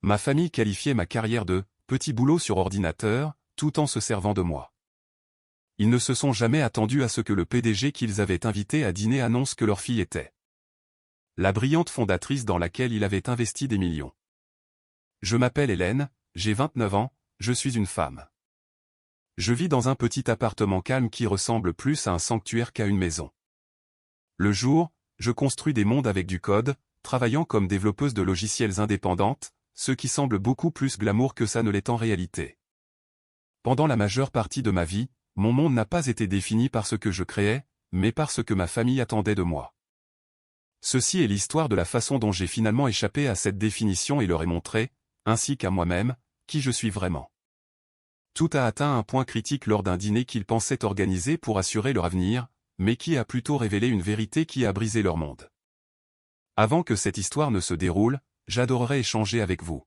Ma famille qualifiait ma carrière de « petit boulot sur ordinateur », tout en se servant de moi. Ils ne se sont jamais attendus à ce que le PDG qu'ils avaient invité à dîner annonce que leur fille était la brillante fondatrice dans laquelle il avait investi des millions. Je m'appelle Hélène, j'ai 29 ans, je suis une femme. Je vis dans un petit appartement calme qui ressemble plus à un sanctuaire qu'à une maison. Le jour, je construis des mondes avec du code, travaillant comme développeuse de logiciels indépendante, ce qui semble beaucoup plus glamour que ça ne l'est en réalité. Pendant la majeure partie de ma vie, mon monde n'a pas été défini par ce que je créais, mais par ce que ma famille attendait de moi. Ceci est l'histoire de la façon dont j'ai finalement échappé à cette définition et leur ai montré, ainsi qu'à moi-même, qui je suis vraiment. Tout a atteint un point critique lors d'un dîner qu'ils pensaient organiser pour assurer leur avenir, mais qui a plutôt révélé une vérité qui a brisé leur monde. Avant que cette histoire ne se déroule, j'adorerais échanger avec vous.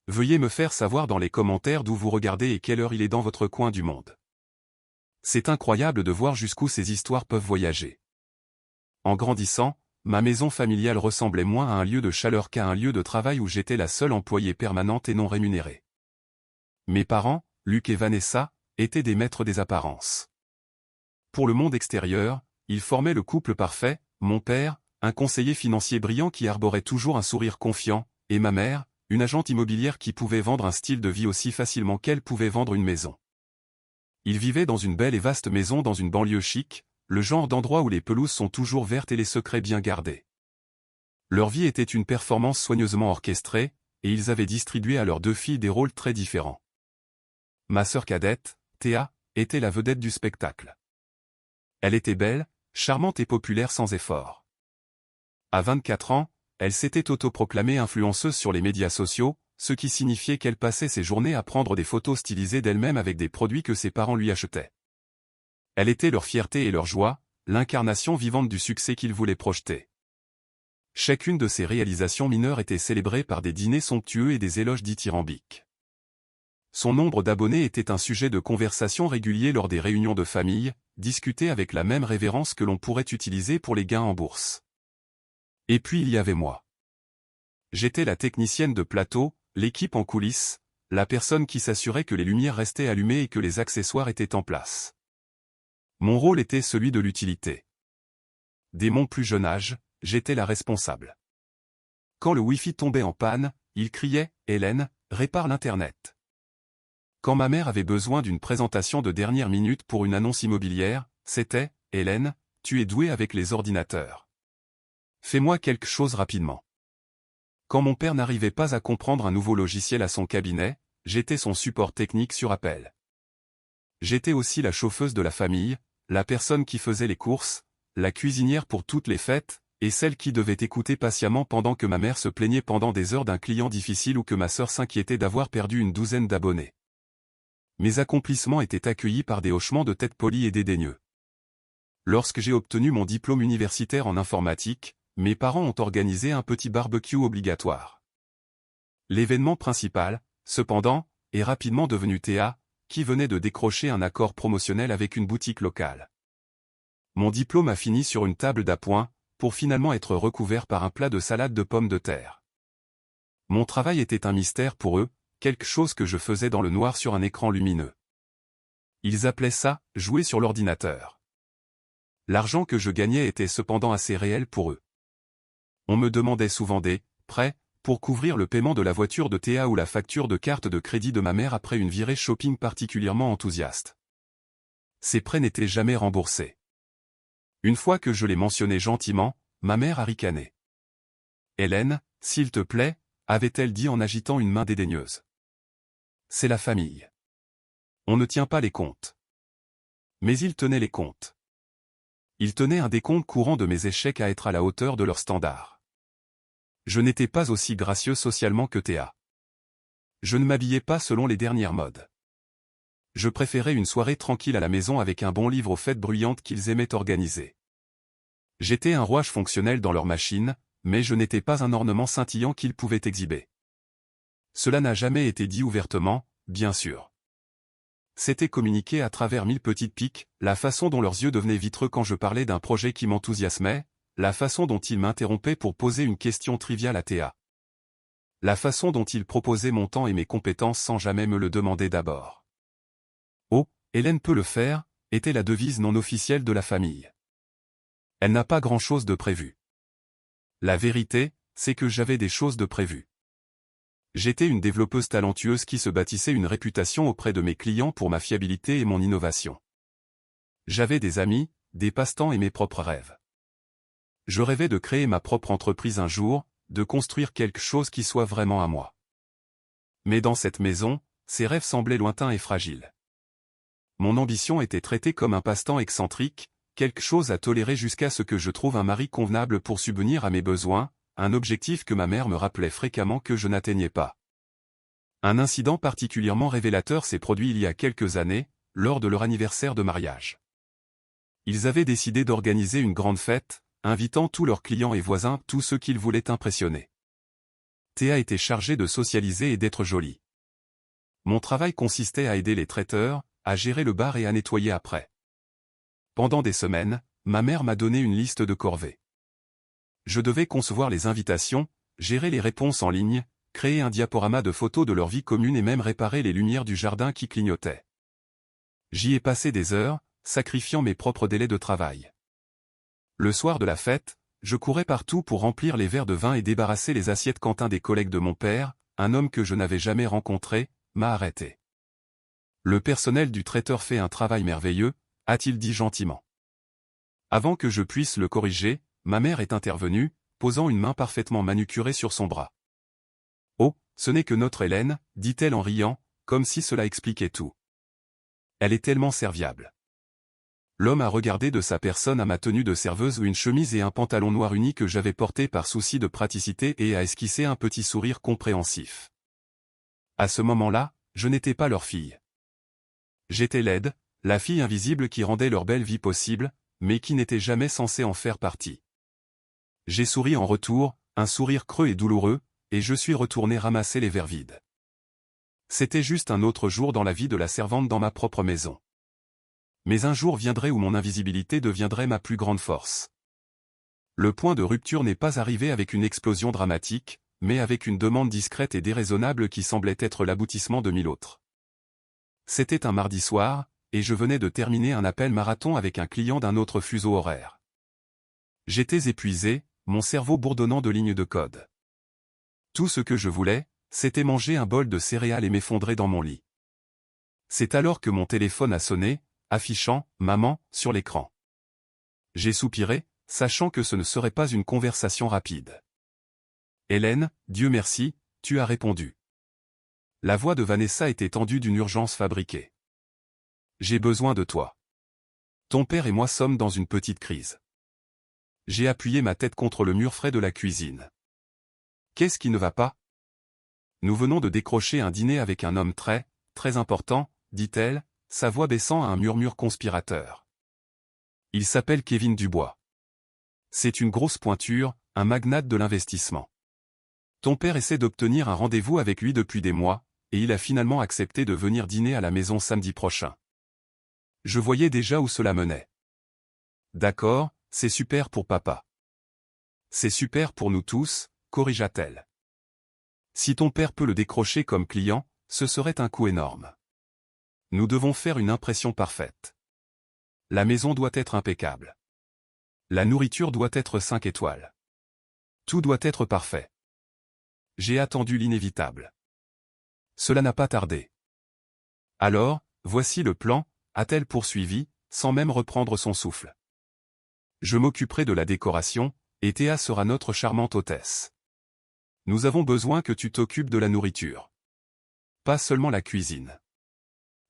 Veuillez me faire savoir dans les commentaires d'où vous regardez et quelle heure il est dans votre coin du monde. C'est incroyable de voir jusqu'où ces histoires peuvent voyager. En grandissant, ma maison familiale ressemblait moins à un lieu de chaleur qu'à un lieu de travail où j'étais la seule employée permanente et non rémunérée. Mes parents, Luc et Vanessa, étaient des maîtres des apparences. Pour le monde extérieur, ils formaient le couple parfait, mon père, un conseiller financier brillant qui arborait toujours un sourire confiant, et ma mère, une agente immobilière qui pouvait vendre un style de vie aussi facilement qu'elle pouvait vendre une maison. Ils vivaient dans une belle et vaste maison dans une banlieue chic, le genre d'endroit où les pelouses sont toujours vertes et les secrets bien gardés. Leur vie était une performance soigneusement orchestrée, et ils avaient distribué à leurs 2 filles des rôles très différents. Ma sœur cadette, Théa, était la vedette du spectacle. Elle était belle, charmante et populaire sans effort. À 24 ans, elle s'était autoproclamée influenceuse sur les médias sociaux, ce qui signifiait qu'elle passait ses journées à prendre des photos stylisées d'elle-même avec des produits que ses parents lui achetaient. Elle était leur fierté et leur joie, l'incarnation vivante du succès qu'ils voulaient projeter. Chacune de ces réalisations mineures était célébrée par des dîners somptueux et des éloges dithyrambiques. Son nombre d'abonnés était un sujet de conversation régulier lors des réunions de famille, discuté avec la même révérence que l'on pourrait utiliser pour les gains en bourse. Et puis il y avait moi. J'étais la technicienne de plateau, l'équipe en coulisses, la personne qui s'assurait que les lumières restaient allumées et que les accessoires étaient en place. Mon rôle était celui de l'utilité. Dès mon plus jeune âge, j'étais la responsable. Quand le Wi-Fi tombait en panne, il criait « Hélène, répare l'Internet ». Quand ma mère avait besoin d'une présentation de dernière minute pour une annonce immobilière, c'était « Hélène, tu es douée avec les ordinateurs. Fais-moi quelque chose rapidement ». Quand mon père n'arrivait pas à comprendre un nouveau logiciel à son cabinet, j'étais son support technique sur appel. J'étais aussi la chauffeuse de la famille, la personne qui faisait les courses, la cuisinière pour toutes les fêtes, et celle qui devait écouter patiemment pendant que ma mère se plaignait pendant des heures d'un client difficile ou que ma sœur s'inquiétait d'avoir perdu une 12aine d'abonnés. Mes accomplissements étaient accueillis par des hochements de tête polis et dédaigneux. Lorsque j'ai obtenu mon diplôme universitaire en informatique, mes parents ont organisé un petit barbecue obligatoire. L'événement principal, cependant, est rapidement devenu Théa, qui venait de décrocher un accord promotionnel avec une boutique locale. Mon diplôme a fini sur une table d'appoint, pour finalement être recouvert par un plat de salade de pommes de terre. Mon travail était un mystère pour eux, quelque chose que je faisais dans le noir sur un écran lumineux. Ils appelaient ça « jouer sur l'ordinateur ». L'argent que je gagnais était cependant assez réel pour eux. On me demandait souvent des « prêts » pour couvrir le paiement de la voiture de Théa ou la facture de carte de crédit de ma mère après une virée shopping particulièrement enthousiaste. Ces prêts n'étaient jamais remboursés. Une fois que je les mentionnais gentiment, ma mère a ricané. « Hélène, s'il te plaît » avait-elle dit en agitant une main dédaigneuse. C'est la famille. On ne tient pas les comptes. Mais ils tenaient les comptes. Ils tenaient un décompte courant de mes échecs à être à la hauteur de leurs standards. Je n'étais pas aussi gracieux socialement que Théa. Je ne m'habillais pas selon les dernières modes. Je préférais une soirée tranquille à la maison avec un bon livre aux fêtes bruyantes qu'ils aimaient organiser. J'étais un rouage fonctionnel dans leur machine, mais je n'étais pas un ornement scintillant qu'ils pouvaient exhiber. Cela n'a jamais été dit ouvertement, bien sûr. C'était communiqué à travers 1000 petites piques, la façon dont leurs yeux devenaient vitreux quand je parlais d'un projet qui m'enthousiasmait, la façon dont ils m'interrompaient pour poser une question triviale à Théa. La façon dont il proposait mon temps et mes compétences sans jamais me le demander d'abord. Oh, Hélène peut le faire, était la devise non officielle de la famille. Elle n'a pas grand-chose de prévu. La vérité, c'est que j'avais des choses de prévues. J'étais une développeuse talentueuse qui se bâtissait une réputation auprès de mes clients pour ma fiabilité et mon innovation. J'avais des amis, des passe-temps et mes propres rêves. Je rêvais de créer ma propre entreprise un jour, de construire quelque chose qui soit vraiment à moi. Mais dans cette maison, ces rêves semblaient lointains et fragiles. Mon ambition était traitée comme un passe-temps excentrique, quelque chose à tolérer jusqu'à ce que je trouve un mari convenable pour subvenir à mes besoins, un objectif que ma mère me rappelait fréquemment que je n'atteignais pas. Un incident particulièrement révélateur s'est produit il y a quelques années, lors de leur anniversaire de mariage. Ils avaient décidé d'organiser une grande fête, invitant tous leurs clients et voisins, tous ceux qu'ils voulaient impressionner. Théa était chargée de socialiser et d'être jolie. Mon travail consistait à aider les traiteurs, à gérer le bar et à nettoyer après. Pendant des semaines, ma mère m'a donné une liste de corvées. Je devais concevoir les invitations, gérer les réponses en ligne, créer un diaporama de photos de leur vie commune et même réparer les lumières du jardin qui clignotaient. J'y ai passé des heures, sacrifiant mes propres délais de travail. Le soir de la fête, je courais partout pour remplir les verres de vin et débarrasser les assiettes quand un des collègues de mon père, un homme que je n'avais jamais rencontré, m'a arrêté. Le personnel du traiteur fait un travail merveilleux, a-t-il dit gentiment. Avant que je puisse le corriger, ma mère est intervenue, posant une main parfaitement manucurée sur son bras. Oh, ce n'est que notre Hélène, dit-elle en riant, comme si cela expliquait tout. Elle est tellement serviable. L'homme a regardé de sa personne à ma tenue de serveuse ou une chemise et un pantalon noir uni que j'avais porté par souci de praticité et a esquissé un petit sourire compréhensif. À ce moment-là, je n'étais pas leur fille. J'étais laide, la fille invisible qui rendait leur belle vie possible, mais qui n'était jamais censée en faire partie. J'ai souri en retour, un sourire creux et douloureux, et je suis retourné ramasser les verres vides. C'était juste un autre jour dans la vie de la servante dans ma propre maison. Mais un jour viendrait où mon invisibilité deviendrait ma plus grande force. Le point de rupture n'est pas arrivé avec une explosion dramatique, mais avec une demande discrète et déraisonnable qui semblait être l'aboutissement de 1000 autres. C'était un mardi soir, et je venais de terminer un appel marathon avec un client d'un autre fuseau horaire. J'étais épuisé, mon cerveau bourdonnant de lignes de code. Tout ce que je voulais, c'était manger un bol de céréales et m'effondrer dans mon lit. C'est alors que mon téléphone a sonné, affichant « Maman » sur l'écran. J'ai soupiré, sachant que ce ne serait pas une conversation rapide. « Hélène, Dieu merci, tu as répondu. » La voix de Vanessa était tendue d'une urgence fabriquée. « J'ai besoin de toi. Ton père et moi sommes dans une petite crise. » J'ai appuyé ma tête contre le mur frais de la cuisine. « Qu'est-ce qui ne va pas ? » « Nous venons de décrocher un dîner avec un homme très, très important, dit-elle, sa voix baissant à un murmure conspirateur. Il s'appelle Kevin Dubois. C'est une grosse pointure, un magnate de l'investissement. Ton père essaie d'obtenir un rendez-vous avec lui depuis des mois, et il a finalement accepté de venir dîner à la maison samedi prochain. Je voyais déjà où cela menait. D'accord, c'est super pour papa. C'est super pour nous tous, corrigea-t-elle. Si ton père peut le décrocher comme client, ce serait un coup énorme. Nous devons faire une impression parfaite. La maison doit être impeccable. La nourriture doit être 5 étoiles. Tout doit être parfait. J'ai attendu l'inévitable. Cela n'a pas tardé. Alors, voici le plan, a-t-elle poursuivi, sans même reprendre son souffle. Je m'occuperai de la décoration, et Théa sera notre charmante hôtesse. Nous avons besoin que tu t'occupes de la nourriture. Pas seulement la cuisine.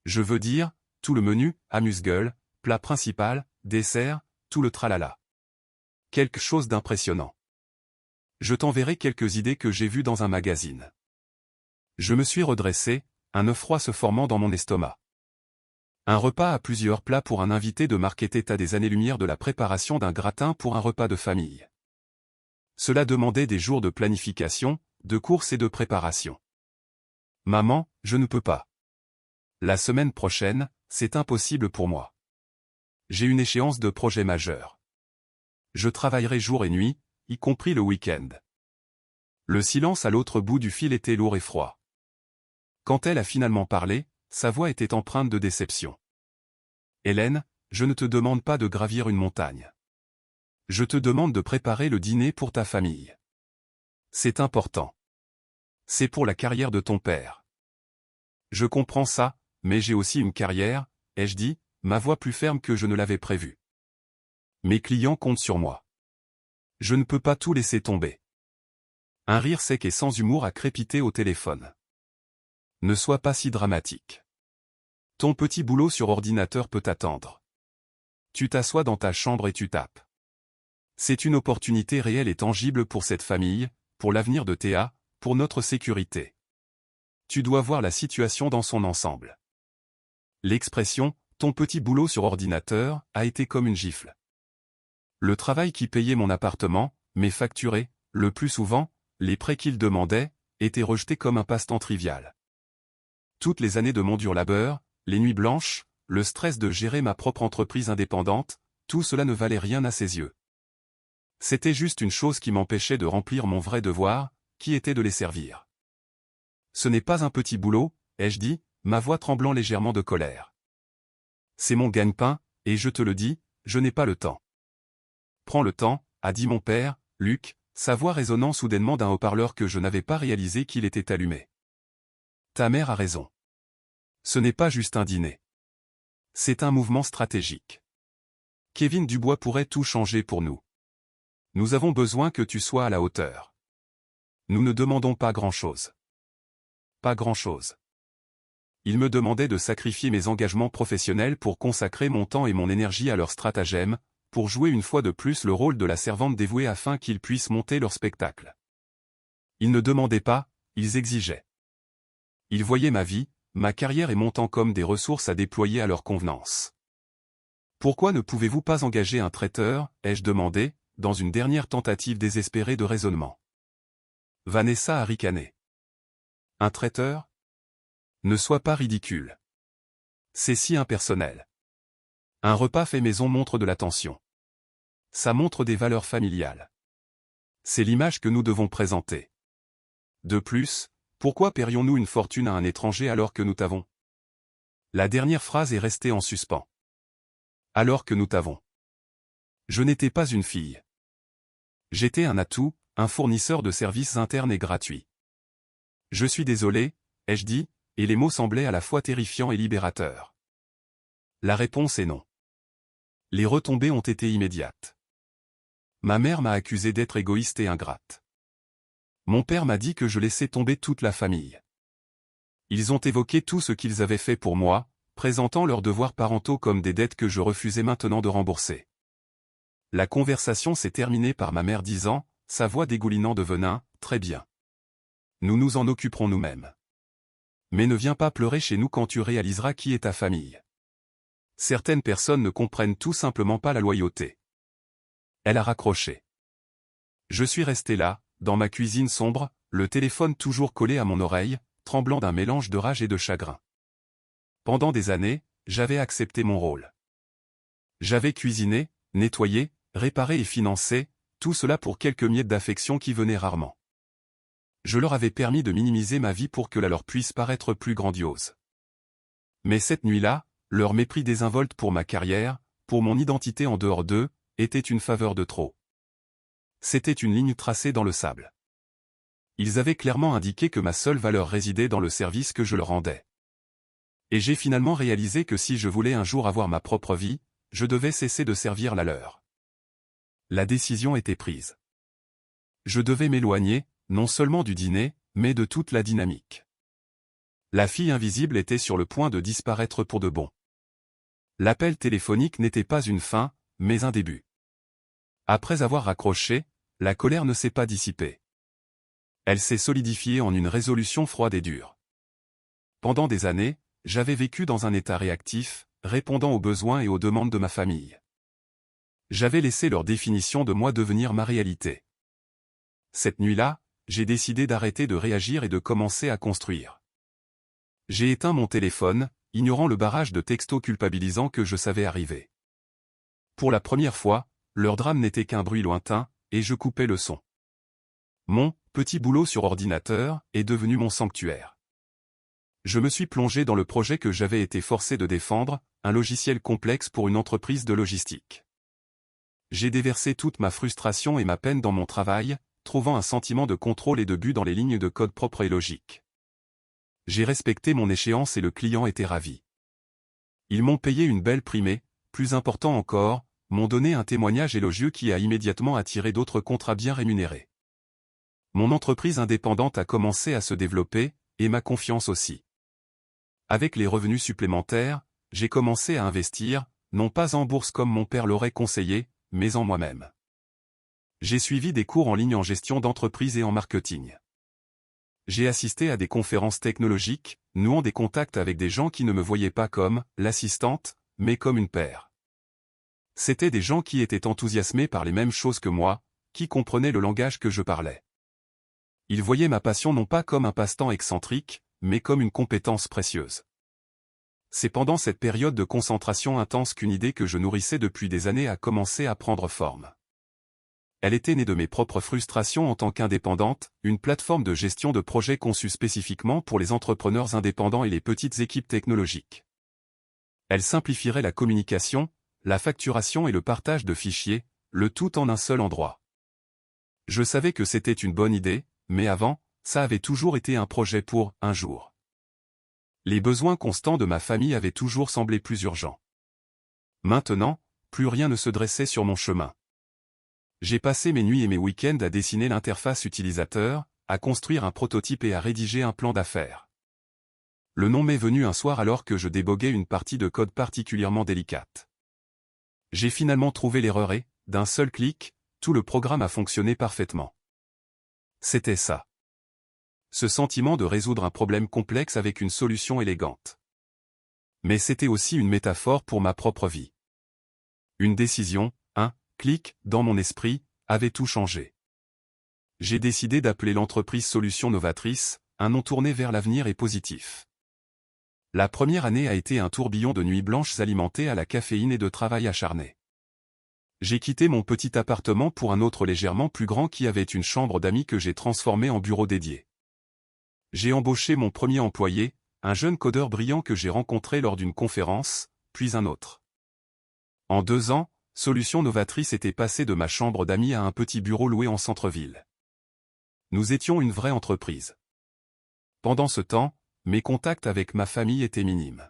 Je veux dire, tout le menu, amuse-gueule, plat principal, dessert, tout le tralala. Quelque chose d'impressionnant. Je t'enverrai quelques idées que j'ai vues dans un magazine. Je me suis redressé, un œuf froid se formant dans mon estomac. Un repas à plusieurs plats pour un invité de marque était à des années-lumière de la préparation d'un gratin pour un repas de famille. Cela demandait des jours de planification, de courses et de préparation. Maman, je ne peux pas. La semaine prochaine, c'est impossible pour moi. J'ai une échéance de projet majeur. Je travaillerai jour et nuit, y compris le week-end. Le silence à l'autre bout du fil était lourd et froid. Quand elle a finalement parlé, sa voix était empreinte de déception. Hélène, je ne te demande pas de gravir une montagne. Je te demande de préparer le dîner pour ta famille. C'est important. C'est pour la carrière de ton père. Je comprends ça, mais j'ai aussi une carrière, ai-je dit, ma voix plus ferme que je ne l'avais prévu. Mes clients comptent sur moi. Je ne peux pas tout laisser tomber. Un rire sec et sans humour a crépité au téléphone. Ne sois pas si dramatique. Ton petit boulot sur ordinateur peut attendre. Tu t'assois dans ta chambre et tu tapes. C'est une opportunité réelle et tangible pour cette famille, pour l'avenir de Théa, pour notre sécurité. Tu dois voir la situation dans son ensemble. L'expression « ton petit boulot sur ordinateur » a été comme une gifle. Le travail qui payait mon appartement, mes facturés, le plus souvent, les prêts qu'il demandait, étaient rejetés comme un passe-temps trivial. Toutes les années de mon dur labeur, les nuits blanches, le stress de gérer ma propre entreprise indépendante, tout cela ne valait rien à ses yeux. C'était juste une chose qui m'empêchait de remplir mon vrai devoir, qui était de les servir. Ce n'est pas un petit boulot, ai-je dit, ma voix tremblant légèrement de colère. C'est mon gagne-pain, et je te le dis, je n'ai pas le temps. Prends le temps, a dit mon père, Luc, sa voix résonnant soudainement d'un haut-parleur que je n'avais pas réalisé qu'il était allumé. Ta mère a raison. Ce n'est pas juste un dîner. C'est un mouvement stratégique. Kevin Dubois pourrait tout changer pour nous. Nous avons besoin que tu sois à la hauteur. Nous ne demandons pas grand-chose. Pas grand-chose. Ils me demandaient de sacrifier mes engagements professionnels pour consacrer mon temps et mon énergie à leur stratagème, pour jouer une fois de plus le rôle de la servante dévouée afin qu'ils puissent monter leur spectacle. Ils ne demandaient pas, ils exigeaient. Ils voyaient ma vie, ma carrière et mon temps comme des ressources à déployer à leur convenance. Pourquoi ne pouvez-vous pas engager un traiteur, ai-je demandé, dans une dernière tentative désespérée de raisonnement. Vanessa a ricané. Un traiteur? Ne sois pas ridicule. C'est si impersonnel. Un repas fait maison montre de l'attention. Ça montre des valeurs familiales. C'est l'image que nous devons présenter. De plus, pourquoi paierions-nous une fortune à un étranger alors que nous t'avons? La dernière phrase est restée en suspens. Alors que nous t'avons. Je n'étais pas une fille. J'étais un atout, un fournisseur de services internes et gratuits. Je suis désolé, ai-je dit, et les mots semblaient à la fois terrifiants et libérateurs. La réponse est non. Les retombées ont été immédiates. Ma mère m'a accusé d'être égoïste et ingrate. Mon père m'a dit que je laissais tomber toute la famille. Ils ont évoqué tout ce qu'ils avaient fait pour moi, présentant leurs devoirs parentaux comme des dettes que je refusais maintenant de rembourser. La conversation s'est terminée par ma mère disant, sa voix dégoulinant de venin, « Très bien. Nous nous en occuperons nous-mêmes. Mais ne viens pas pleurer chez nous quand tu réaliseras qui est ta famille. Certaines personnes ne comprennent tout simplement pas la loyauté. » Elle a raccroché. Je suis resté là, dans ma cuisine sombre, le téléphone toujours collé à mon oreille, tremblant d'un mélange de rage et de chagrin. Pendant des années, j'avais accepté mon rôle. J'avais cuisiné, nettoyé, réparé et financé, tout cela pour quelques miettes d'affection qui venaient rarement. Je leur avais permis de minimiser ma vie pour que la leur puisse paraître plus grandiose. Mais cette nuit-là, leur mépris désinvolte pour ma carrière, pour mon identité en dehors d'eux, était une faveur de trop. C'était une ligne tracée dans le sable. Ils avaient clairement indiqué que ma seule valeur résidait dans le service que je leur rendais. Et j'ai finalement réalisé que si je voulais un jour avoir ma propre vie, je devais cesser de servir la leur. La décision était prise. Je devais m'éloigner, non seulement du dîner, mais de toute la dynamique. La fille invisible était sur le point de disparaître pour de bon. L'appel téléphonique n'était pas une fin, mais un début. Après avoir raccroché, la colère ne s'est pas dissipée. Elle s'est solidifiée en une résolution froide et dure. Pendant des années, j'avais vécu dans un état réactif, répondant aux besoins et aux demandes de ma famille. J'avais laissé leur définition de moi devenir ma réalité. Cette nuit-là, j'ai décidé d'arrêter de réagir et de commencer à construire. J'ai éteint mon téléphone, ignorant le barrage de textos culpabilisants que je savais arriver. Pour la première fois, leur drame n'était qu'un bruit lointain, et je coupais le son. Mon Petit boulot sur ordinateur est devenu mon sanctuaire. Je me suis plongé dans le projet que j'avais été forcé de défendre, un logiciel complexe pour une entreprise de logistique. J'ai déversé toute ma frustration et ma peine dans mon travail, trouvant un sentiment de contrôle et de but dans les lignes de code propres et logiques. J'ai respecté mon échéance et le client était ravi. Ils m'ont payé une belle prime et, plus important encore, m'ont donné un témoignage élogieux qui a immédiatement attiré d'autres contrats bien rémunérés. Mon entreprise indépendante a commencé à se développer, et ma confiance aussi. Avec les revenus supplémentaires, j'ai commencé à investir, non pas en bourse comme mon père l'aurait conseillé, mais en moi-même. J'ai suivi des cours en ligne en gestion d'entreprise et en marketing. J'ai assisté à des conférences technologiques, nouant des contacts avec des gens qui ne me voyaient pas comme l'assistante, mais comme une paire. C'étaient des gens qui étaient enthousiasmés par les mêmes choses que moi, qui comprenaient le langage que je parlais. Ils voyaient ma passion non pas comme un passe-temps excentrique, mais comme une compétence précieuse. C'est pendant cette période de concentration intense qu'une idée que je nourrissais depuis des années a commencé à prendre forme. Elle était née de mes propres frustrations en tant qu'indépendante, une plateforme de gestion de projets conçue spécifiquement pour les entrepreneurs indépendants et les petites équipes technologiques. Elle simplifierait la communication, la facturation et le partage de fichiers, le tout en un seul endroit. Je savais que c'était une bonne idée, mais avant, ça avait toujours été un projet pour un jour. Les besoins constants de ma famille avaient toujours semblé plus urgents. Maintenant, plus rien ne se dressait sur mon chemin. J'ai passé mes nuits et mes week-ends à dessiner l'interface utilisateur, à construire un prototype et à rédiger un plan d'affaires. Le nom m'est venu un soir alors que je déboguais une partie de code particulièrement délicate. J'ai finalement trouvé l'erreur et, d'un seul clic, tout le programme a fonctionné parfaitement. C'était ça. Ce sentiment de résoudre un problème complexe avec une solution élégante. Mais c'était aussi une métaphore pour ma propre vie. Une décision, un clic, dans mon esprit, avait tout changé. J'ai décidé d'appeler l'entreprise Solutions Novatrices, un nom tourné vers l'avenir et positif. La première année a été un tourbillon de nuits blanches alimentées à la caféine et de travail acharné. J'ai quitté mon petit appartement pour un autre légèrement plus grand qui avait une chambre d'amis que j'ai transformé en bureau dédié. J'ai embauché mon premier employé, un jeune codeur brillant que j'ai rencontré lors d'une conférence, puis un autre. En 2 ans, Solutions Novatrices était passé de ma chambre d'amis à un petit bureau loué en centre-ville. Nous étions une vraie entreprise. Pendant ce temps, mes contacts avec ma famille étaient minimes.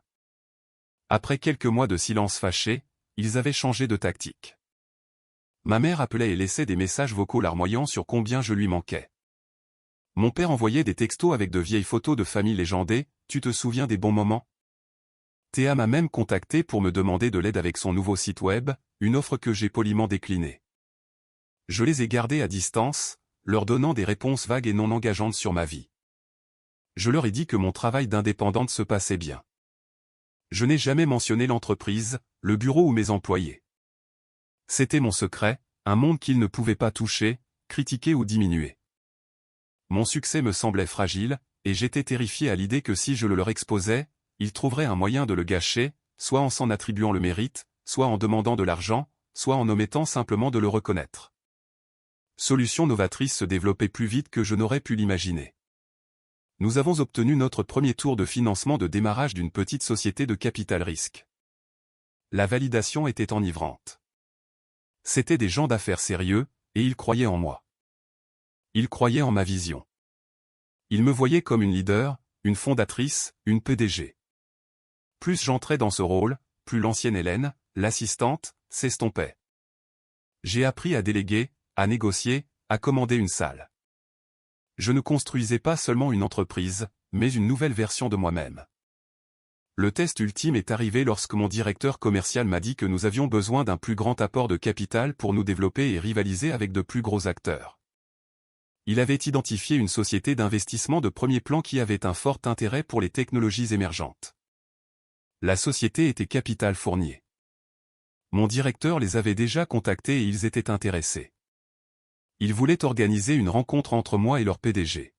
Après quelques mois de silence fâché, ils avaient changé de tactique. Ma mère appelait et laissait des messages vocaux larmoyants sur combien je lui manquais. Mon père envoyait des textos avec de vieilles photos de famille légendées, tu te souviens des bons moments? Théa m'a même contacté pour me demander de l'aide avec son nouveau site web, une offre que j'ai poliment déclinée. Je les ai gardés à distance, leur donnant des réponses vagues et non engageantes sur ma vie. Je leur ai dit que mon travail d'indépendante se passait bien. Je n'ai jamais mentionné l'entreprise, le bureau ou mes employés. C'était mon secret, un monde qu'ils ne pouvaient pas toucher, critiquer ou diminuer. Mon succès me semblait fragile, et j'étais terrifié à l'idée que si je le leur exposais, ils trouveraient un moyen de le gâcher, soit en s'en attribuant le mérite, soit en demandant de l'argent, soit en omettant simplement de le reconnaître. Solutions Novatrices se développait plus vite que je n'aurais pu l'imaginer. Nous avons obtenu notre premier tour de financement de démarrage d'une petite société de capital risque. La validation était enivrante. C'étaient des gens d'affaires sérieux, et ils croyaient en moi. Ils croyaient en ma vision. Ils me voyaient comme une leader, une fondatrice, une PDG. Plus j'entrais dans ce rôle, plus l'ancienne Hélène, l'assistante, s'estompait. J'ai appris à déléguer, à négocier, à commander une salle. Je ne construisais pas seulement une entreprise, mais une nouvelle version de moi-même. Le test ultime est arrivé lorsque mon directeur commercial m'a dit que nous avions besoin d'un plus grand apport de capital pour nous développer et rivaliser avec de plus gros acteurs. Il avait identifié une société d'investissement de premier plan qui avait un fort intérêt pour les technologies émergentes. La société était Capital Fournier. Mon directeur les avait déjà contactés et ils étaient intéressés. Ils voulaient organiser une rencontre entre moi et leur PDG.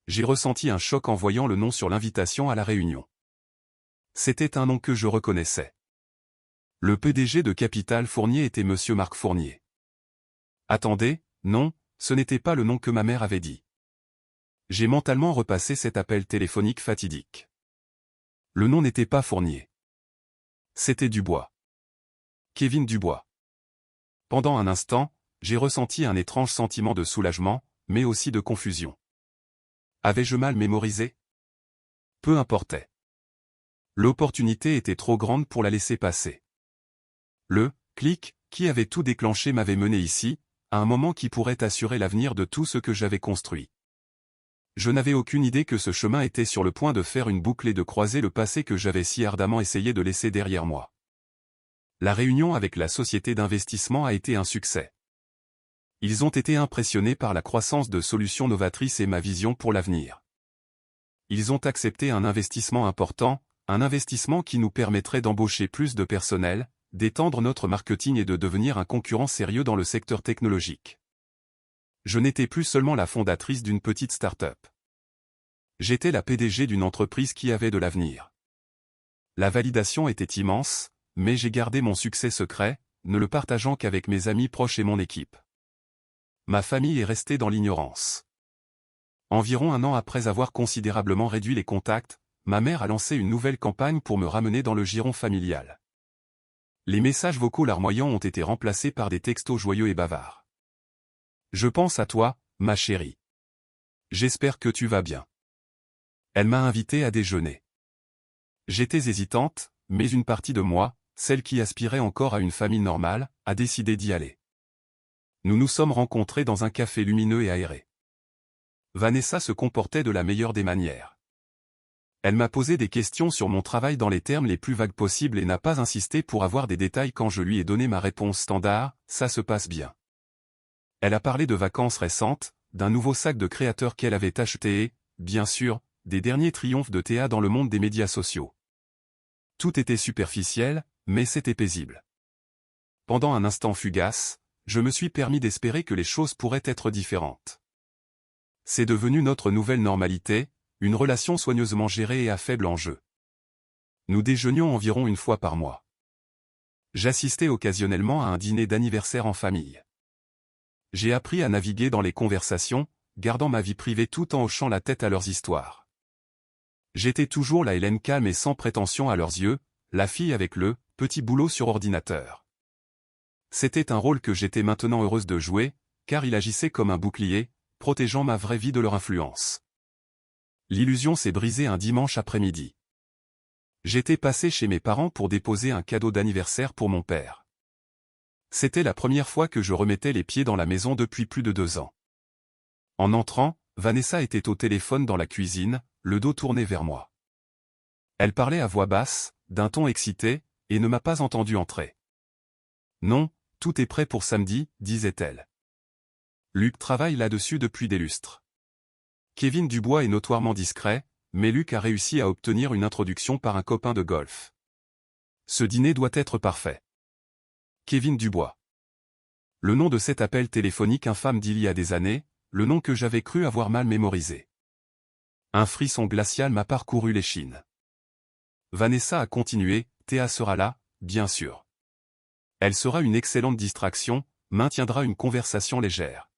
J'ai ressenti un choc en voyant le nom sur l'invitation à la réunion. C'était un nom que je reconnaissais. Le PDG de Capital Fournier était Monsieur Marc Fournier. Attendez, non, ce n'était pas le nom que ma mère avait dit. J'ai mentalement repassé cet appel téléphonique fatidique. Le nom n'était pas Fournier. C'était Dubois. Kevin Dubois. Pendant un instant, j'ai ressenti un étrange sentiment de soulagement, mais aussi de confusion. Avais-je mal mémorisé? Peu importait. L'opportunité était trop grande pour la laisser passer. Le clic qui avait tout déclenché m'avait mené ici, à un moment qui pourrait assurer l'avenir de tout ce que j'avais construit. Je n'avais aucune idée que ce chemin était sur le point de faire une boucle et de croiser le passé que j'avais si ardemment essayé de laisser derrière moi. La réunion avec la société d'investissement a été un succès. Ils ont été impressionnés par la croissance de solutions novatrices et ma vision pour l'avenir. Ils ont accepté un investissement important, un investissement qui nous permettrait d'embaucher plus de personnel, d'étendre notre marketing et de devenir un concurrent sérieux dans le secteur technologique. Je n'étais plus seulement la fondatrice d'une petite start-up. J'étais la PDG d'une entreprise qui avait de l'avenir. La validation était immense, mais j'ai gardé mon succès secret, ne le partageant qu'avec mes amis proches et mon équipe. Ma famille est restée dans l'ignorance. Environ un an après avoir considérablement réduit les contacts, ma mère a lancé une nouvelle campagne pour me ramener dans le giron familial. Les messages vocaux larmoyants ont été remplacés par des textos joyeux et bavards. Je pense à toi, ma chérie. J'espère que tu vas bien. Elle m'a invité à déjeuner. J'étais hésitante, mais une partie de moi, celle qui aspirait encore à une famille normale, a décidé d'y aller. Nous nous sommes rencontrés dans un café lumineux et aéré. Vanessa se comportait de la meilleure des manières. Elle m'a posé des questions sur mon travail dans les termes les plus vagues possibles et n'a pas insisté pour avoir des détails quand je lui ai donné ma réponse standard, ça se passe bien. Elle a parlé de vacances récentes, d'un nouveau sac de créateur qu'elle avait acheté et, bien sûr, des derniers triomphes de Théa dans le monde des médias sociaux. Tout était superficiel, mais c'était paisible. Pendant un instant fugace, je me suis permis d'espérer que les choses pourraient être différentes. C'est devenu notre nouvelle normalité, une relation soigneusement gérée et à faible enjeu. Nous déjeunions environ une fois par mois. J'assistais occasionnellement à un dîner d'anniversaire en famille. J'ai appris à naviguer dans les conversations, gardant ma vie privée tout en hochant la tête à leurs histoires. J'étais toujours la Hélène calme et sans prétention à leurs yeux, la fille avec le petit boulot sur ordinateur. C'était un rôle que j'étais maintenant heureuse de jouer, car il agissait comme un bouclier, protégeant ma vraie vie de leur influence. L'illusion s'est brisée un dimanche après-midi. J'étais passé chez mes parents pour déposer un cadeau d'anniversaire pour mon père. C'était la première fois que je remettais les pieds dans la maison depuis plus de 2 ans. En entrant, Vanessa était au téléphone dans la cuisine, le dos tourné vers moi. Elle parlait à voix basse, d'un ton excité, et ne m'a pas entendu entrer. « Non, tout est prêt pour samedi », disait-elle. Luc travaille là-dessus depuis des lustres. Kevin Dubois est notoirement discret, mais Luc a réussi à obtenir une introduction par un copain de golf. Ce dîner doit être parfait. Kevin Dubois. Le nom de cet appel téléphonique infâme d'il y a des années, le nom que j'avais cru avoir mal mémorisé. Un frisson glacial m'a parcouru l'échine. Vanessa a continué, Théa sera là, bien sûr. Elle sera une excellente distraction, maintiendra une conversation légère.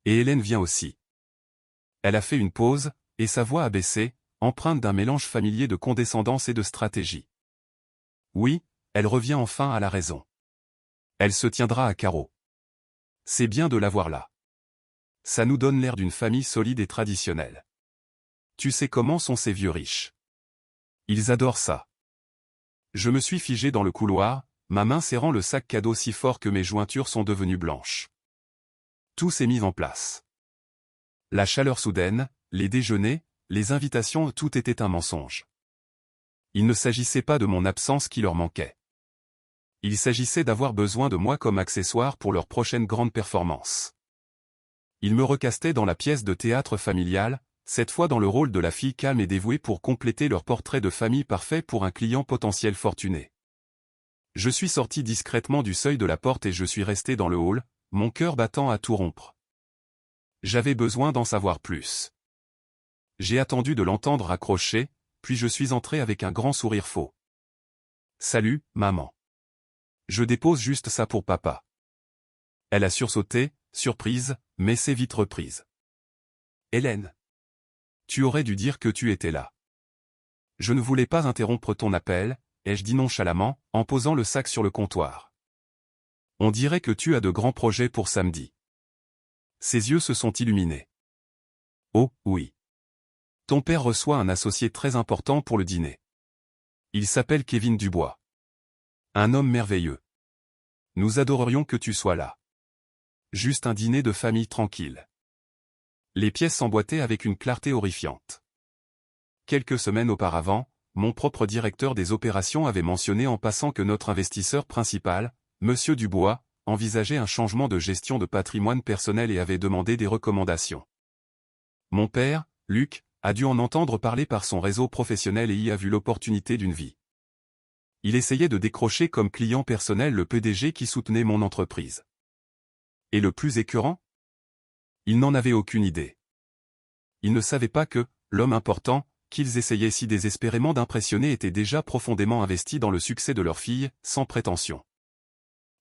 Et Hélène vient aussi. Elle a fait une pause, et sa voix a baissé, empreinte d'un mélange familier de condescendance et de stratégie. Oui, elle revient enfin à la raison. Elle se tiendra à carreau. C'est bien de l'avoir là. Ça nous donne l'air d'une famille solide et traditionnelle. Tu sais comment sont ces vieux riches. Ils adorent ça. Je me suis figé dans le couloir, ma main serrant le sac cadeau si fort que mes jointures sont devenues blanches. Tout s'est mis en place. La chaleur soudaine, les déjeuners, les invitations, tout était un mensonge. Il ne s'agissait pas de mon absence qui leur manquait. Il s'agissait d'avoir besoin de moi comme accessoire pour leur prochaine grande performance. Ils me recastaient dans la pièce de théâtre familiale, cette fois dans le rôle de la fille calme et dévouée pour compléter leur portrait de famille parfait pour un client potentiel fortuné. Je suis sorti discrètement du seuil de la porte et je suis resté dans le hall, mon cœur battant à tout rompre. J'avais besoin d'en savoir plus. J'ai attendu de l'entendre raccrocher, puis je suis entré avec un grand sourire faux. « Salut, maman. Je dépose juste ça pour papa. » Elle a sursauté, surprise, mais c'est vite reprise. Hélène. Tu aurais dû dire que tu étais là. Je ne voulais pas interrompre ton appel, ai-je dit nonchalamment, en posant le sac sur le comptoir. On dirait que tu as de grands projets pour samedi. Ses yeux se sont illuminés. Oh, oui. Ton père reçoit un associé très important pour le dîner. Il s'appelle Kevin Dubois. Un homme merveilleux. Nous adorerions que tu sois là. Juste un dîner de famille tranquille. Les pièces s'emboîtaient avec une clarté horrifiante. Quelques semaines auparavant, mon propre directeur des opérations avait mentionné en passant que notre investisseur principal, M. Dubois, envisageait un changement de gestion de patrimoine personnel et avait demandé des recommandations. Mon père, Luc, a dû en entendre parler par son réseau professionnel et y a vu l'opportunité d'une vie. Il essayait de décrocher comme client personnel le PDG qui soutenait mon entreprise. Et le plus écœurant ? Il n'en avait aucune idée. Il ne savait pas que, l'homme important, qu'ils essayaient si désespérément d'impressionner était déjà profondément investi dans le succès de leur fille, sans prétention.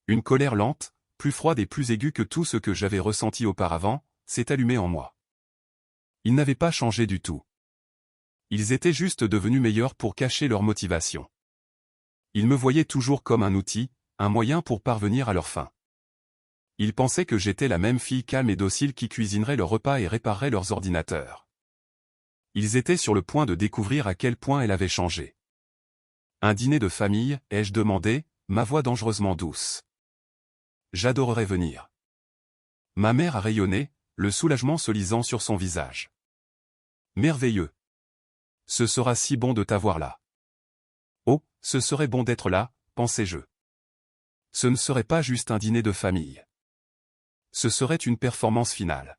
Une colère lente, plus froide et plus aiguë que tout ce que j'avais ressenti auparavant, s'est allumée en moi. Ils n'avaient pas changé du tout. Ils étaient juste devenus meilleurs pour cacher leur motivation. Ils me voyaient toujours comme un outil, un moyen pour parvenir à leur fin. Ils pensaient que j'étais la même fille calme et docile qui cuisinerait leurs repas et réparerait leurs ordinateurs. Ils étaient sur le point de découvrir à quel point elle avait changé. Un dîner de famille, ai-je demandé, ma voix dangereusement douce. J'adorerais venir. Ma mère a rayonné, le soulagement se lisant sur son visage. Merveilleux. Ce sera si bon de t'avoir là. Oh, ce serait bon d'être là, pensais-je. Ce ne serait pas juste un dîner de famille. Ce serait une performance finale.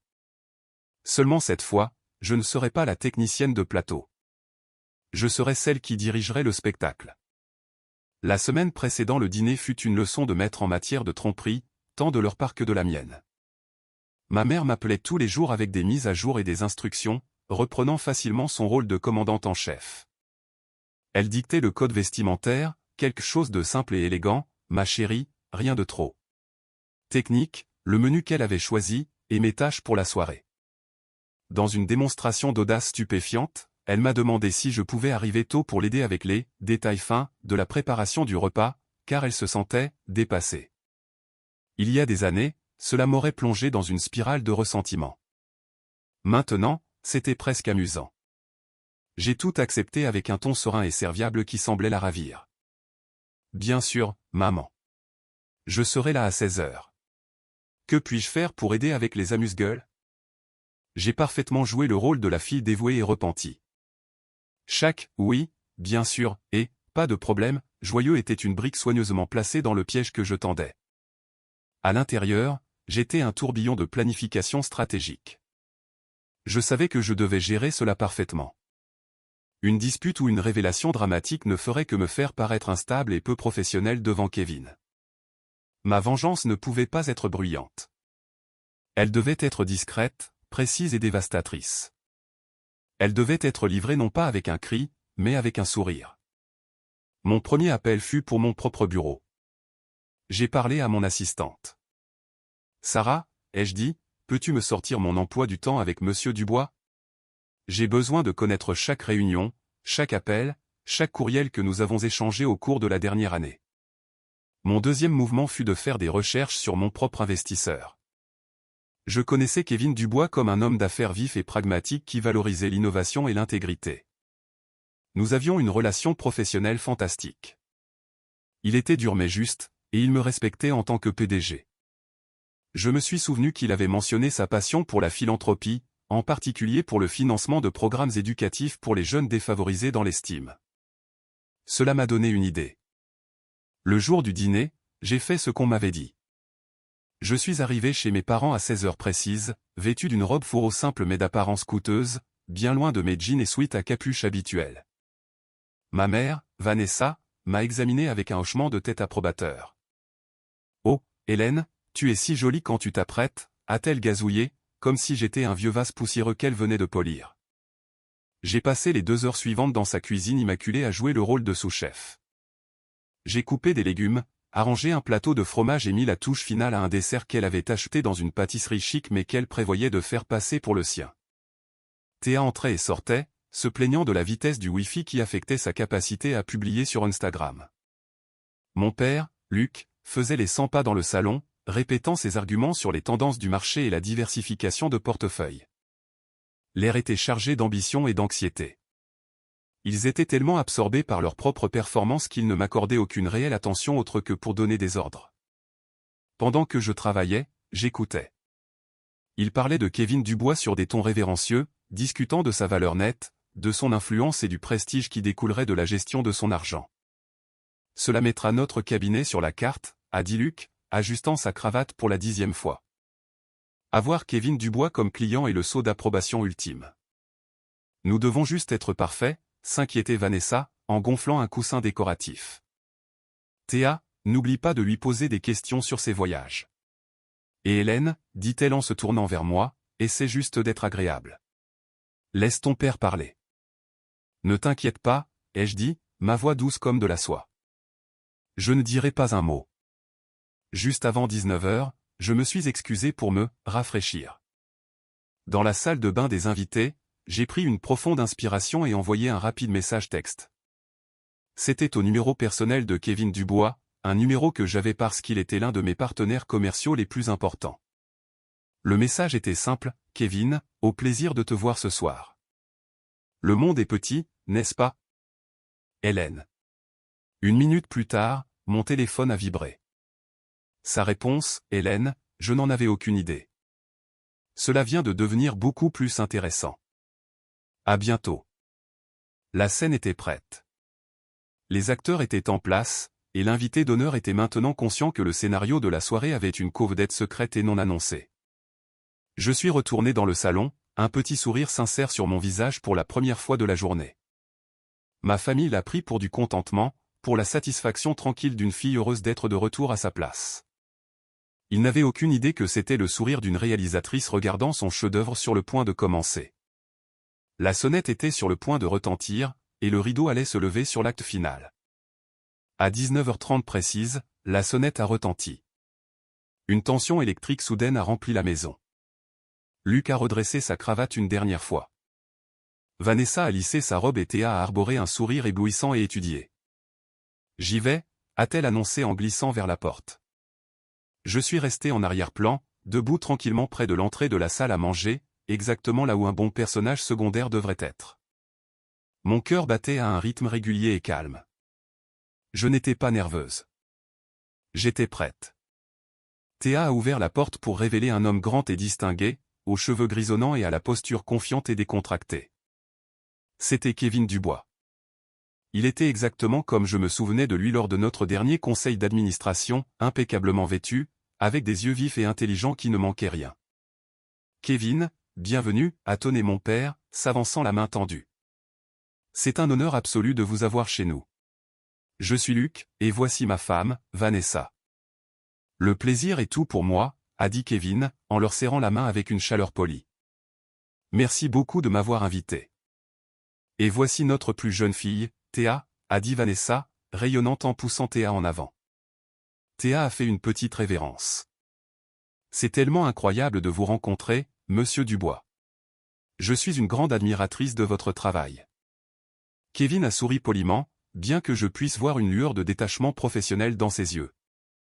Seulement cette fois, je ne serais pas la technicienne de plateau. Je serais celle qui dirigerait le spectacle. La semaine précédant le dîner fut une leçon de maître en matière de tromperie, tant de leur part que de la mienne. Ma mère m'appelait tous les jours avec des mises à jour et des instructions, reprenant facilement son rôle de commandante en chef. Elle dictait le code vestimentaire, quelque chose de simple et élégant, ma chérie, rien de trop technique, le menu qu'elle avait choisi, et mes tâches pour la soirée. Dans une démonstration d'audace stupéfiante, elle m'a demandé si je pouvais arriver tôt pour l'aider avec les détails fins de la préparation du repas, car elle se sentait dépassée. Il y a des années, cela m'aurait plongé dans une spirale de ressentiment. Maintenant, c'était presque amusant. J'ai tout accepté avec un ton serein et serviable qui semblait la ravir. Bien sûr, maman. Je serai là à 16 heures. Que puis-je faire pour aider avec les amuse-gueules ? J'ai parfaitement joué le rôle de la fille dévouée et repentie. Chaque « oui », bien sûr, et « pas de problème », joyeux était une brique soigneusement placée dans le piège que je tendais. À l'intérieur, j'étais un tourbillon de planification stratégique. Je savais que je devais gérer cela parfaitement. Une dispute ou une révélation dramatique ne ferait que me faire paraître instable et peu professionnel devant Kevin. Ma vengeance ne pouvait pas être bruyante. Elle devait être discrète, précise et dévastatrice. Elle devait être livrée non pas avec un cri, mais avec un sourire. Mon premier appel fut pour mon propre bureau. J'ai parlé à mon assistante. « Sarah, ai-je dit, peux-tu me sortir mon emploi du temps avec Monsieur Dubois ? J'ai besoin de connaître chaque réunion, chaque appel, chaque courriel que nous avons échangé au cours de la dernière année. » Mon deuxième mouvement fut de faire des recherches sur mon propre investisseur. Je connaissais Kevin Dubois comme un homme d'affaires vif et pragmatique qui valorisait l'innovation et l'intégrité. Nous avions une relation professionnelle fantastique. Il était dur mais juste, et il me respectait en tant que PDG. Je me suis souvenu qu'il avait mentionné sa passion pour la philanthropie, en particulier pour le financement de programmes éducatifs pour les jeunes défavorisés dans l'estime. Cela m'a donné une idée. Le jour du dîner, j'ai fait ce qu'on m'avait dit. Je suis arrivé chez mes parents à 16 heures précises, vêtu d'une robe fourreau simple mais d'apparence coûteuse, bien loin de mes jeans et sweats à capuche habituels. Ma mère, Vanessa, m'a examiné avec un hochement de tête approbateur. « Oh, Hélène, tu es si jolie quand tu t'apprêtes », a-t-elle gazouillé, comme si j'étais un vieux vase poussiéreux qu'elle venait de polir. J'ai passé les 2 heures suivantes dans sa cuisine immaculée à jouer le rôle de sous-chef. J'ai coupé des légumes, arrangé un plateau de fromage et mis la touche finale à un dessert qu'elle avait acheté dans une pâtisserie chic mais qu'elle prévoyait de faire passer pour le sien. Théa entrait et sortait, se plaignant de la vitesse du Wi-Fi qui affectait sa capacité à publier sur Instagram. Mon père, Luc, faisait les 100 pas dans le salon, répétant ses arguments sur les tendances du marché et la diversification de portefeuilles. L'air était chargé d'ambition et d'anxiété. Ils étaient tellement absorbés par leur propre performance qu'ils ne m'accordaient aucune réelle attention autre que pour donner des ordres. Pendant que je travaillais, j'écoutais. Ils parlaient de Kevin Dubois sur des tons révérencieux, discutant de sa valeur nette, de son influence et du prestige qui découlerait de la gestion de son argent. Cela mettra notre cabinet sur la carte, a dit Luc, ajustant sa cravate pour la 10e fois. Avoir Kevin Dubois comme client est le sceau d'approbation ultime. Nous devons juste être parfaits, s'inquiétait Vanessa, en gonflant un coussin décoratif. Théa, n'oublie pas de lui poser des questions sur ses voyages. Et Hélène, dit-elle en se tournant vers moi, essaie juste d'être agréable. Laisse ton père parler. Ne t'inquiète pas, ai-je dit, ma voix douce comme de la soie. Je ne dirai pas un mot. Juste avant 19h, je me suis excusé pour me rafraîchir. Dans la salle de bain des invités, j'ai pris une profonde inspiration et envoyé un rapide message texte. C'était au numéro personnel de Kevin Dubois, un numéro que j'avais parce qu'il était l'un de mes partenaires commerciaux les plus importants. Le message était simple, Kevin, au plaisir de te voir ce soir. Le monde est petit, n'est-ce pas? Hélène. 1 minute plus tard, mon téléphone a vibré. Sa réponse, Hélène, je n'en avais aucune idée. Cela vient de devenir beaucoup plus intéressant. À bientôt. La scène était prête. Les acteurs étaient en place, et l'invité d'honneur était maintenant conscient que le scénario de la soirée avait une co-vedette secrète et non annoncée. Je suis retourné dans le salon, un petit sourire sincère sur mon visage pour la première fois de la journée. Ma famille l'a pris pour du contentement, pour la satisfaction tranquille d'une fille heureuse d'être de retour à sa place. Ils n'avaient aucune idée que c'était le sourire d'une réalisatrice regardant son chef-d'œuvre sur le point de commencer. La sonnette était sur le point de retentir, et le rideau allait se lever sur l'acte final. À 19h30 précise, la sonnette a retenti. Une tension électrique soudaine a rempli la maison. Luc a redressé sa cravate une dernière fois. Vanessa a lissé sa robe et Théa a arboré un sourire éblouissant et étudié. « J'y vais » a-t-elle annoncé en glissant vers la porte. Je suis resté en arrière-plan, debout tranquillement près de l'entrée de la salle à manger, exactement là où un bon personnage secondaire devrait être. Mon cœur battait à un rythme régulier et calme. Je n'étais pas nerveuse. J'étais prête. Théa a ouvert la porte pour révéler un homme grand et distingué, aux cheveux grisonnants et à la posture confiante et décontractée. C'était Kevin Dubois. Il était exactement comme je me souvenais de lui lors de notre dernier conseil d'administration, impeccablement vêtu, avec des yeux vifs et intelligents qui ne manquaient rien. « Kevin, bienvenue » a tonné mon père, s'avançant la main tendue. « C'est un honneur absolu de vous avoir chez nous. Je suis Luc, et voici ma femme, Vanessa. » « Le plaisir est tout pour moi » a dit Kevin, en leur serrant la main avec une chaleur polie. « Merci beaucoup de m'avoir invité. »« Et voici notre plus jeune fille, Théa » a dit Vanessa, rayonnant en poussant Théa en avant. Théa a fait une petite révérence. « C'est tellement incroyable de vous rencontrer, monsieur Dubois. Je suis une grande admiratrice de votre travail. » Kevin a souri poliment, bien que je puisse voir une lueur de détachement professionnel dans ses yeux.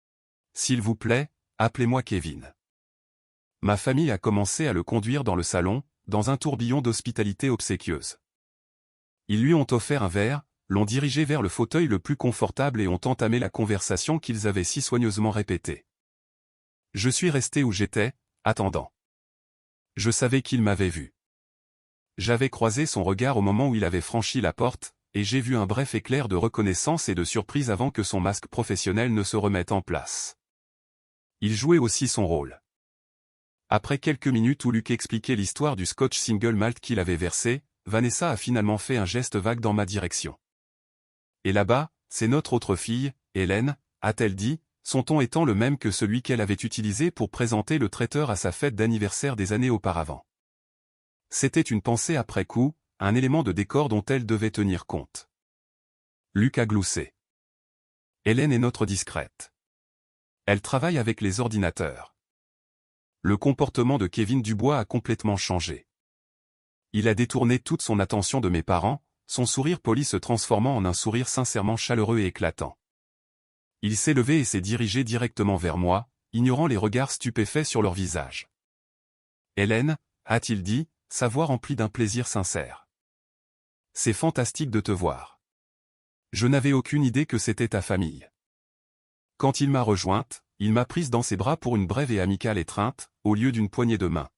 « S'il vous plaît, appelez-moi Kevin. » Ma famille a commencé à le conduire dans le salon, dans un tourbillon d'hospitalité obséquieuse. Ils lui ont offert un verre, l'ont dirigé vers le fauteuil le plus confortable et ont entamé la conversation qu'ils avaient si soigneusement répétée. Je suis resté où j'étais, attendant. Je savais qu'il m'avait vu. J'avais croisé son regard au moment où il avait franchi la porte, et j'ai vu un bref éclair de reconnaissance et de surprise avant que son masque professionnel ne se remette en place. Il jouait aussi son rôle. Après quelques minutes où Luc expliquait l'histoire du scotch single malt qu'il avait versé, Vanessa a finalement fait un geste vague dans ma direction. « Et là-bas, c'est notre autre fille, Hélène » a-t-elle dit, son ton étant le même que celui qu'elle avait utilisé pour présenter le traiteur à sa fête d'anniversaire des années auparavant. C'était une pensée après coup, un élément de décor dont elle devait tenir compte. Luc a gloussé. « Hélène est notre discrète. Elle travaille avec les ordinateurs. Le comportement de Kevin Dubois a complètement changé. Il a détourné toute son attention de mes parents, son sourire poli se transformant en un sourire sincèrement chaleureux et éclatant. Il s'est levé et s'est dirigé directement vers moi, ignorant les regards stupéfaits sur leur visage. « Hélène, a-t-il dit, sa voix remplie d'un plaisir sincère. C'est fantastique de te voir. Je n'avais aucune idée que c'était ta famille. » Quand il m'a rejointe, il m'a prise dans ses bras pour une brève et amicale étreinte, au lieu d'une poignée de main.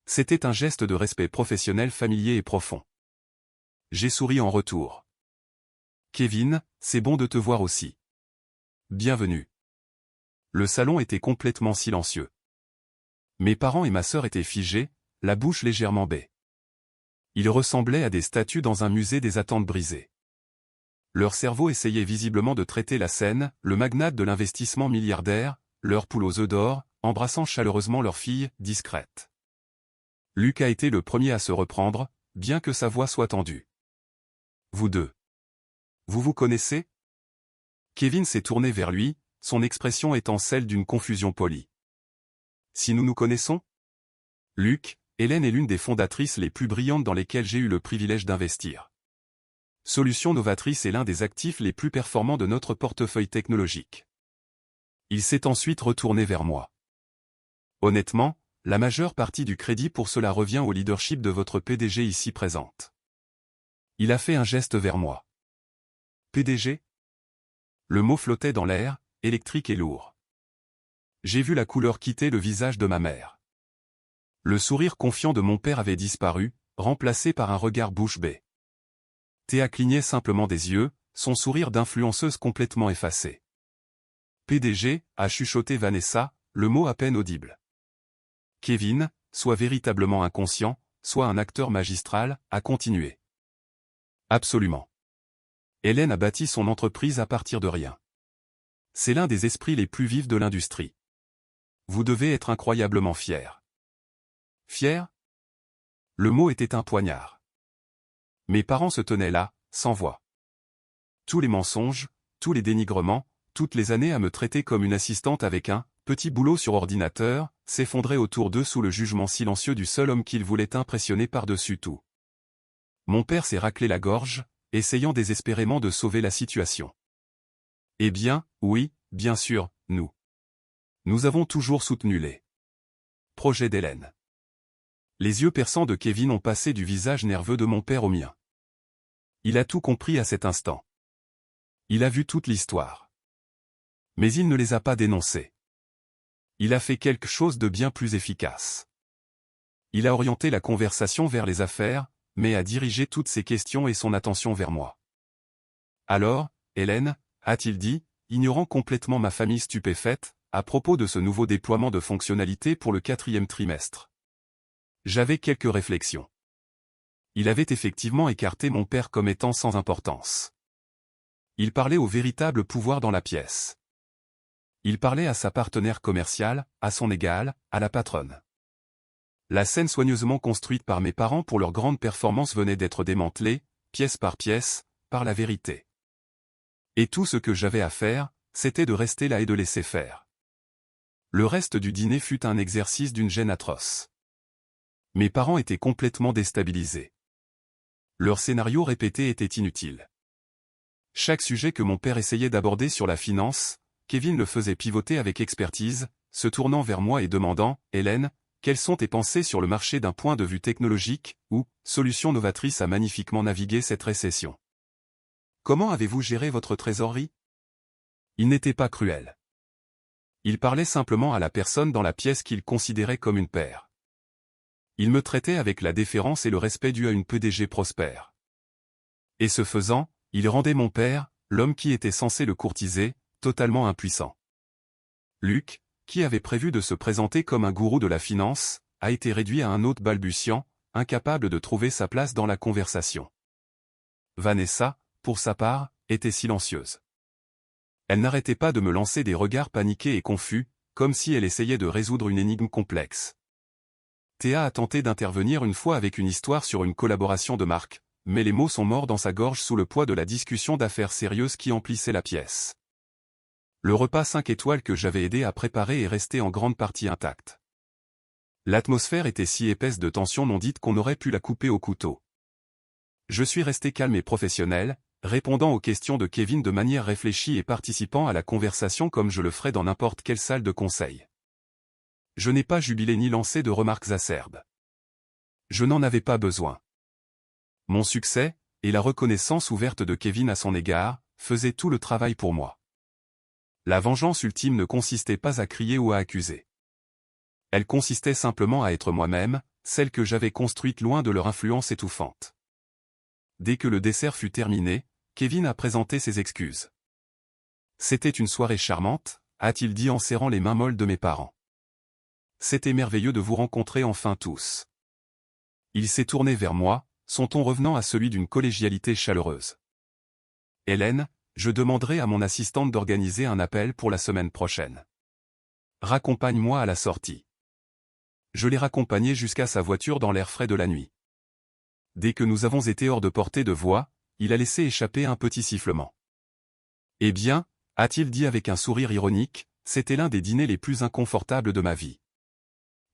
C'était un geste de respect professionnel familier et profond. J'ai souri en retour. « Kevin, c'est bon de te voir aussi. Bienvenue. » Le salon était complètement silencieux. Mes parents et ma sœur étaient figés, la bouche légèrement bée. Ils ressemblaient à des statues dans un musée des attentes brisées. Leur cerveau essayait visiblement de traiter la scène, le magnate de l'investissement milliardaire, leur poule aux œufs d'or, embrassant chaleureusement leur fille, discrète. Luc a été le premier à se reprendre, bien que sa voix soit tendue. « Vous deux. Vous vous connaissez ?» Kevin s'est tourné vers lui, son expression étant celle d'une confusion polie. « Si nous nous connaissons ?» Luc, Hélène est l'une des fondatrices les plus brillantes dans lesquelles j'ai eu le privilège d'investir. Solutions Novatrice est l'un des actifs les plus performants de notre portefeuille technologique. Il s'est ensuite retourné vers moi. Honnêtement, la majeure partie du crédit pour cela revient au leadership de votre PDG ici présente. Il a fait un geste vers moi. PDG ? Le mot flottait dans l'air, électrique et lourd. J'ai vu la couleur quitter le visage de ma mère. Le sourire confiant de mon père avait disparu, remplacé par un regard bouche bée. Théa clignait simplement des yeux, son sourire d'influenceuse complètement effacé. PDG, a chuchoté Vanessa, le mot à peine audible. Kevin, soit véritablement inconscient, soit un acteur magistral, a continué. Absolument. Hélène a bâti son entreprise à partir de rien. C'est l'un des esprits les plus vifs de l'industrie. Vous devez être incroyablement fier. Fier ? Le mot était un poignard. Mes parents se tenaient là, sans voix. Tous les mensonges, tous les dénigrements, toutes les années à me traiter comme une assistante avec un petit boulot sur ordinateur, s'effondraient autour d'eux sous le jugement silencieux du seul homme qu'ils voulaient impressionner par-dessus tout. Mon père s'est raclé la gorge, essayant désespérément de sauver la situation. Eh bien, oui, bien sûr, nous. Nous avons toujours soutenu les projets d'Hélène. Les yeux perçants de Kevin ont passé du visage nerveux de mon père au mien. Il a tout compris à cet instant. Il a vu toute l'histoire. Mais il ne les a pas dénoncés. Il a fait quelque chose de bien plus efficace. Il a orienté la conversation vers les affaires, mais a dirigé toutes ses questions et son attention vers moi. Alors, Hélène, a-t-il dit, ignorant complètement ma famille stupéfaite, à propos de ce nouveau déploiement de fonctionnalités pour le 4e trimestre. J'avais quelques réflexions. Il avait effectivement écarté mon père comme étant sans importance. Il parlait au véritable pouvoir dans la pièce. Il parlait à sa partenaire commerciale, à son égale, à la patronne. La scène soigneusement construite par mes parents pour leur grande performance venait d'être démantelée, pièce par pièce, par la vérité. Et tout ce que j'avais à faire, c'était de rester là et de laisser faire. Le reste du dîner fut un exercice d'une gêne atroce. Mes parents étaient complètement déstabilisés. Leur scénario répété était inutile. Chaque sujet que mon père essayait d'aborder sur la finance, Kevin le faisait pivoter avec expertise, se tournant vers moi et demandant « Hélène, quelles sont tes pensées sur le marché d'un point de vue technologique, ou, Solutions Novatrice a magnifiquement navigué cette récession. Comment avez-vous géré votre trésorerie ?» Il n'était pas cruel. Il parlait simplement à la personne dans la pièce qu'il considérait comme une paire. Il me traitait avec la déférence et le respect dû à une PDG prospère. Et ce faisant, il rendait mon père, l'homme qui était censé le courtiser, totalement impuissant. Luc, qui avait prévu de se présenter comme un gourou de la finance, a été réduit à un hôte balbutiant, incapable de trouver sa place dans la conversation. Vanessa, pour sa part, était silencieuse. Elle n'arrêtait pas de me lancer des regards paniqués et confus, comme si elle essayait de résoudre une énigme complexe. Théa a tenté d'intervenir une fois avec une histoire sur une collaboration de marque, mais les mots sont morts dans sa gorge sous le poids de la discussion d'affaires sérieuses qui emplissait la pièce. Le repas 5 étoiles que j'avais aidé à préparer est resté en grande partie intact. L'atmosphère était si épaisse de tension non dite qu'on aurait pu la couper au couteau. Je suis resté calme et professionnel, répondant aux questions de Kevin de manière réfléchie et participant à la conversation comme je le ferais dans n'importe quelle salle de conseil. Je n'ai pas jubilé ni lancé de remarques acerbes. Je n'en avais pas besoin. Mon succès, et la reconnaissance ouverte de Kevin à son égard, faisaient tout le travail pour moi. La vengeance ultime ne consistait pas à crier ou à accuser. Elle consistait simplement à être moi-même, celle que j'avais construite loin de leur influence étouffante. Dès que le dessert fut terminé, Kevin a présenté ses excuses. C'était une soirée charmante, a-t-il dit en serrant les mains molles de mes parents. C'était merveilleux de vous rencontrer enfin tous. Il s'est tourné vers moi, son ton revenant à celui d'une collégialité chaleureuse. Hélène, je demanderai à mon assistante d'organiser un appel pour la semaine prochaine. Raccompagne-moi à la sortie. Je l'ai raccompagné jusqu'à sa voiture dans l'air frais de la nuit. Dès que nous avons été hors de portée de voix, il a laissé échapper un petit sifflement. Eh bien, a-t-il dit avec un sourire ironique, c'était l'un des dîners les plus inconfortables de ma vie.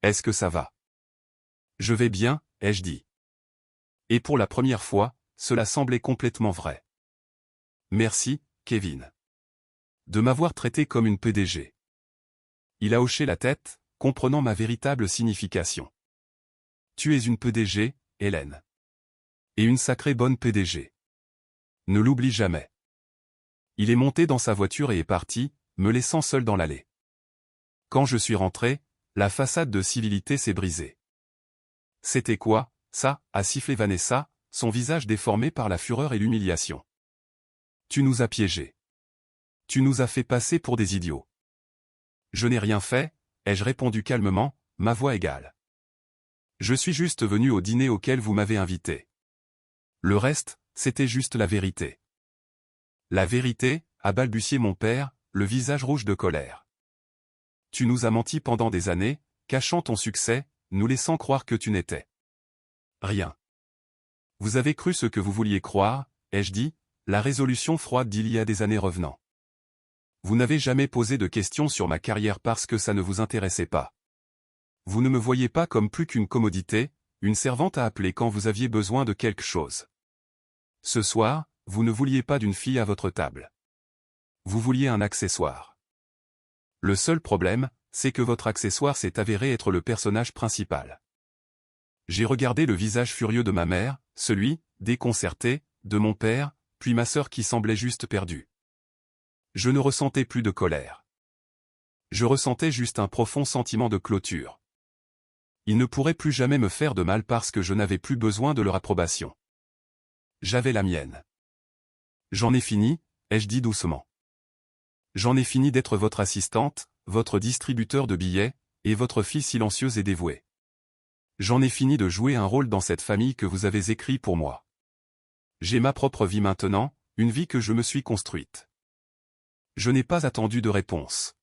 Est-ce que ça va? Je vais bien, ai-je dit. Et pour la première fois, cela semblait complètement vrai. Merci, Kevin. De m'avoir traité comme une PDG. Il a hoché la tête, comprenant ma véritable signification. Tu es une PDG, Hélène. Et une sacrée bonne PDG. Ne l'oublie jamais. Il est monté dans sa voiture et est parti, me laissant seul dans l'allée. Quand je suis rentré, la façade de civilité s'est brisée. C'était quoi, ça, a sifflé Vanessa, son visage déformé par la fureur et l'humiliation. Tu nous as piégés. Tu nous as fait passer pour des idiots. Je n'ai rien fait, ai-je répondu calmement, ma voix égale. Je suis juste venu au dîner auquel vous m'avez invité. Le reste, c'était juste la vérité. La vérité, a balbutié mon père, le visage rouge de colère. Tu nous as menti pendant des années, cachant ton succès, nous laissant croire que tu n'étais rien. Vous avez cru ce que vous vouliez croire, ai-je dit, la résolution froide d'il y a des années revenant. Vous n'avez jamais posé de questions sur ma carrière parce que ça ne vous intéressait pas. Vous ne me voyez pas comme plus qu'une commodité, une servante à appeler quand vous aviez besoin de quelque chose. Ce soir, vous ne vouliez pas d'une fille à votre table. Vous vouliez un accessoire. Le seul problème, c'est que votre accessoire s'est avéré être le personnage principal. J'ai regardé le visage furieux de ma mère, celui, déconcerté, de mon père, puis ma sœur qui semblait juste perdue. Je ne ressentais plus de colère. Je ressentais juste un profond sentiment de clôture. Ils ne pourraient plus jamais me faire de mal parce que je n'avais plus besoin de leur approbation. J'avais la mienne. J'en ai fini, ai-je dit doucement. J'en ai fini d'être votre assistante, votre distributeur de billets, et votre fille silencieuse et dévouée. J'en ai fini de jouer un rôle dans cette famille que vous avez écrit pour moi. J'ai ma propre vie maintenant, une vie que je me suis construite. Je n'ai pas attendu de réponse.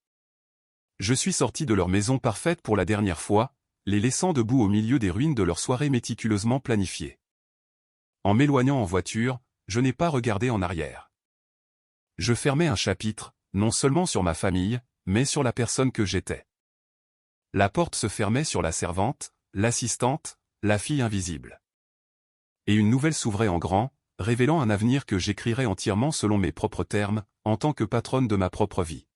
Je suis sorti de leur maison parfaite pour la dernière fois, les laissant debout au milieu des ruines de leur soirée méticuleusement planifiée. En m'éloignant en voiture, je n'ai pas regardé en arrière. Je fermais un chapitre, non seulement sur ma famille, mais sur la personne que j'étais. La porte se fermait sur la servante, l'assistante, la fille invisible. Et une nouvelle s'ouvrait en grand, révélant un avenir que j'écrirais entièrement selon mes propres termes, en tant que patronne de ma propre vie.